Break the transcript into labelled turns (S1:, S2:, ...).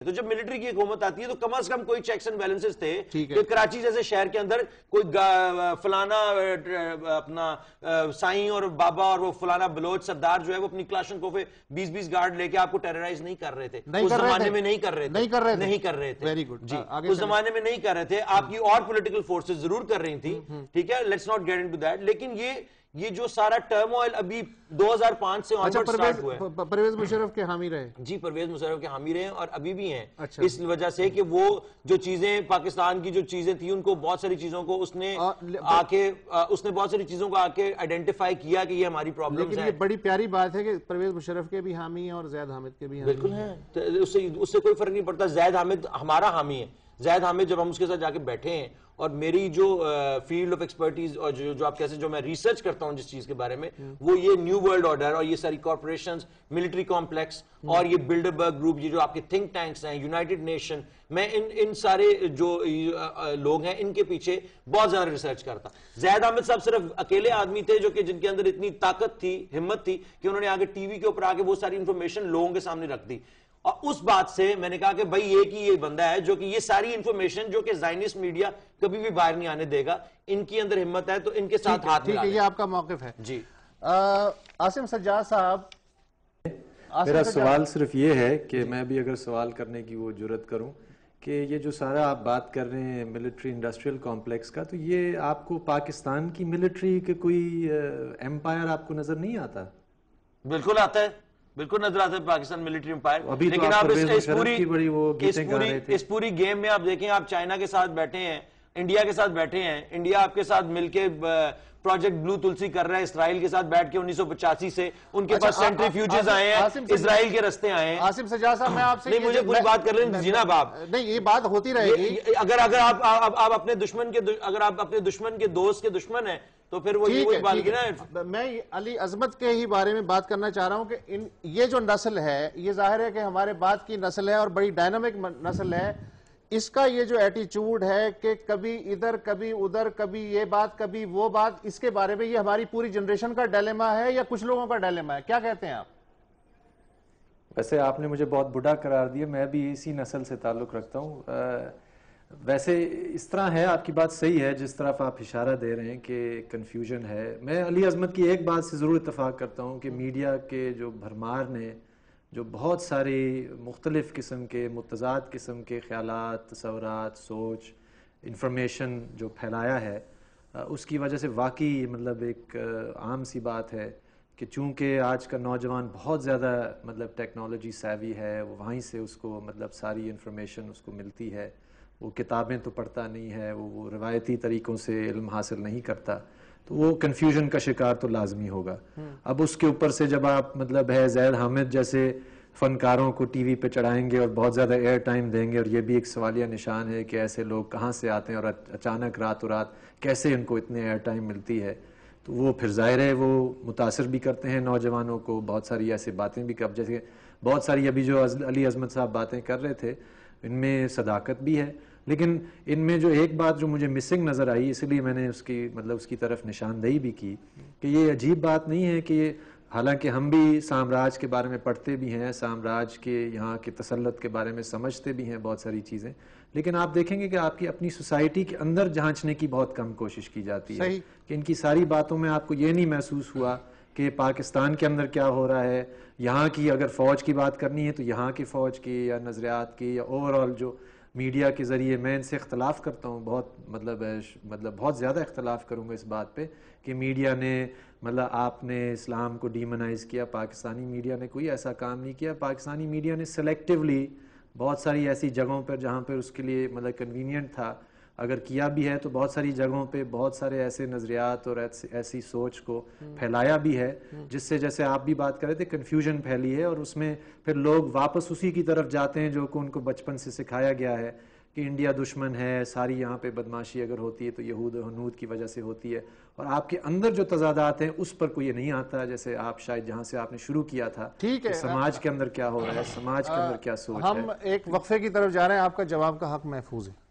S1: تو جب ملٹری کی حکومت آتی ہے تو کم از کم کوئی چیکس اینڈ بیلنسز تھے کہ کراچی جیسے شہر کے اندر کوئی فلانا اپنا سائیں اور بابا اور وہ فلانا بلوچ سردار جو ہے وہ اپنی کلاشنکوف 20-20 گارڈ لے کے آپ کو ٹیررائز نہیں کر رہے تھے. اس زمانے میں نہیں کر رہے تھے
S2: ویری گڈ
S1: جی, اس زمانے میں نہیں کر رہے تھے. آپ کی اور پولیٹیکل فورسز ضرور کر رہی تھی, ٹھیک ہے, let's not get into that. لیکن یہ جو سارا ٹرموائل ابھی 2005 سے آنورڈ سٹارٹ ہوا ہے.
S2: پرویز مشرف کے حامی رہے
S1: جی, پرویز مشرف کے حامی رہے اور ابھی بھی ہیں, اس وجہ سے کہ وہ جو چیزیں پاکستان کی جو چیزیں تھیں ان کو بہت ساری چیزوں کو اس نے بہت ساری چیزوں کو آ کے آئیڈینٹیفائی کیا کہ یہ ہماری پرابلمز ہیں.
S2: یہ بڑی پیاری بات ہے کہ پرویز مشرف کے بھی حامی ہیں اور زید حامد کے بھی حامی.
S1: بالکل ہیں, اس سے کوئی فرق نہیں پڑتا. زید حامد ہمارا حامی ہے. زید حامد جب ہم اس کے ساتھ جا کے بیٹھے ہیں اور میری جو فیلڈ آف ایکسپرٹیز اور جو آپ کیسے جو میں ریسرچ کرتا ہوں جس چیز کے بارے میں, وہ یہ نیو ورلڈ آرڈر اور یہ ساری کارپوریشنز, ملٹری کمپلیکس اور یہ بلڈربرگ گروپ, یہ جو آپ کے تھنک ٹینکس ہیں, یونائٹڈ نیشن, میں ان سارے جو لوگ ہیں ان کے پیچھے بہت زیادہ ریسرچ کرتا. زید حامد صاحب صرف اکیلے آدمی تھے جو کہ جن کے اندر اتنی طاقت تھی, ہمت تھی کہ انہوں نے آگے ٹی وی کے اوپر آگے وہ ساری انفارمیشن لوگوں کے سامنے رکھ دی. اور اس بات سے میں نے کہا کہ بھائی یہ بندہ ہے جو کہ یہ ساری انفارمیشن جو کہ زائنسٹ میڈیا کبھی بھی باہر نہیں آنے دے گا, ان کی اندر ہمت ہے تو ان کے ساتھ ہاتھ ملا.
S2: یہ آپ کا موقف ہے
S1: جی.
S2: عاصم سجاد صاحب,
S3: میرا سوال صرف یہ ہے کہ میں بھی اگر سوال کرنے کی وہ جرت کروں کہ یہ جو سارا آپ بات کر رہے ہیں ملٹری انڈسٹریل کمپلیکس کا, تو یہ آپ کو پاکستان کی ملٹری کے کوئی ایمپائر آپ کو نظر نہیں آتا؟
S1: بالکل آتا ہے, بالکل نظر آتا ہے پاکستان ملٹری امپائر.
S3: لیکن آپ
S1: اس پوری گیم میں آپ دیکھیں, آپ چائنا کے ساتھ بیٹھے ہیں, انڈیا کے ساتھ بیٹھے ہیں, انڈیا آپ کے ساتھ مل کے پروجیکٹ بلو تلسی کر رہا ہے اسرائیل کے ساتھ بیٹھ کے 1985 سے. ان کے پاس سینٹریفیوجز آئے ہیں, اسرائیل کے رستے آئے ہیں.
S2: عاصم سجاد صاحب, میں آپ سے
S1: نہیں, مجھے پوری بات کر لیں جناب آپ.
S2: نہیں, یہ بات ہوتی رہے گی.
S1: اگر آپ اپنے دشمن کے دوست کے دشمن ہیں تو پھر وہ یہ بات کی نا.
S2: میں علی عظمت کے ہی بارے میں بات کرنا چاہ رہا ہوں کہ یہ جو نسل ہے, یہ ظاہر ہے کہ ہمارے بعد کی نسل ہے اور بڑی ڈائنامک نسل ہے. اس کا یہ جو ایٹیچیوڈ ہے کہ کبھی ادھر کبھی ادھر, کبھی یہ بات کبھی وہ بات, اس کے بارے میں یہ ہماری پوری جنریشن کا ڈیلیما ہے یا کچھ لوگوں کا ڈیلیما ہے؟ کیا کہتے ہیں آپ؟
S3: ویسے آپ نے مجھے بہت بڑھا قرار دیا, میں بھی اسی نسل سے تعلق رکھتا ہوں. ویسے اس طرح ہے, آپ کی بات صحیح ہے جس طرف آپ اشارہ دے رہے ہیں کہ کنفیوژن ہے. میں علی عظمت کی ایک بات سے ضرور اتفاق کرتا ہوں کہ میڈیا کے جو بھرمار نے جو بہت ساری مختلف قسم کے متضاد قسم کے خیالات, تصورات, سوچ, انفارمیشن جو پھیلایا ہے, اس کی وجہ سے واقعی مطلب ایک عام سی بات ہے کہ چونکہ آج کا نوجوان بہت زیادہ مطلب ٹیکنالوجی سیوی ہے, وہ وہیں سے اس کو مطلب ساری انفارمیشن اس کو ملتی ہے. وہ کتابیں تو پڑھتا نہیں ہے, وہ روایتی طریقوں سے علم حاصل نہیں کرتا, تو وہ کنفیوژن کا شکار تو لازمی ہوگا. اب اس کے اوپر سے جب آپ مطلب ہے زید حامد جیسے فنکاروں کو ٹی وی پہ چڑھائیں گے اور بہت زیادہ ایئر ٹائم دیں گے, اور یہ بھی ایک سوالیہ نشان ہے کہ ایسے لوگ کہاں سے آتے ہیں اور اچانک راتوں رات کیسے ان کو اتنے ایئر ٹائم ملتی ہے, تو وہ پھر ظاہر ہے وہ متاثر بھی کرتے ہیں نوجوانوں کو. بہت ساری ایسی باتیں بھی جیسے بہت ساری ابھی جو علی عظمت صاحب باتیں کر رہے تھے, ان میں صداقت بھی ہے, لیکن ان میں جو ایک بات جو مجھے مسنگ نظر آئی, اس لیے میں نے اس کی طرف نشاندہی بھی کی کہ یہ عجیب بات نہیں ہے کہ حالانکہ ہم بھی سامراج کے بارے میں پڑھتے بھی ہیں, سامراج کے یہاں کے تسلط کے بارے میں سمجھتے بھی ہیں بہت ساری چیزیں, لیکن آپ دیکھیں گے کہ آپ کی اپنی سوسائٹی کے اندر جھانچنے کی بہت کم کوشش کی جاتی ہے کہ ان کی ساری باتوں میں آپ کو یہ نہیں محسوس ہوا کہ پاکستان کے اندر کیا ہو رہا ہے, یہاں کی اگر فوج کی بات کرنی ہے تو یہاں کی فوج کی یا نظریات کی یا اوور آل جو میڈیا کے ذریعے. میں ان سے اختلاف کرتا ہوں, بہت بہت زیادہ اختلاف کروں گا اس بات پہ کہ میڈیا نے مطلب آپ نے اسلام کو ڈیمونائز کیا. پاکستانی میڈیا نے کوئی ایسا کام نہیں کیا. پاکستانی میڈیا نے سلیکٹیولی بہت ساری ایسی جگہوں پر جہاں پر اس کے لیے مطلب کنوینئنٹ تھا, اگر کیا بھی ہے تو بہت ساری جگہوں پہ بہت سارے ایسے نظریات اور ایسی سوچ کو پھیلایا بھی ہے جس سے جیسے آپ بھی بات کر رہے تھے کنفیوژن پھیلی ہے, اور اس میں پھر لوگ واپس اسی کی طرف جاتے ہیں جو کہ ان کو بچپن سے سکھایا گیا ہے کہ انڈیا دشمن ہے, ساری یہاں پہ بدماشی اگر ہوتی ہے تو یہود و ہنود کی وجہ سے ہوتی ہے, اور آپ کے اندر جو تضادات ہیں اس پر کوئی نہیں آتا. جیسے آپ شاید جہاں سے آپ نے شروع کیا تھا کہ سماج کے اندر کیا ہو رہا ہے, سماج کے اندر کیا سوچ ہے.
S2: ہم ایک وقفے کی طرف جا رہے ہیں, آپ کا جواب کا حق محفوظ ہے.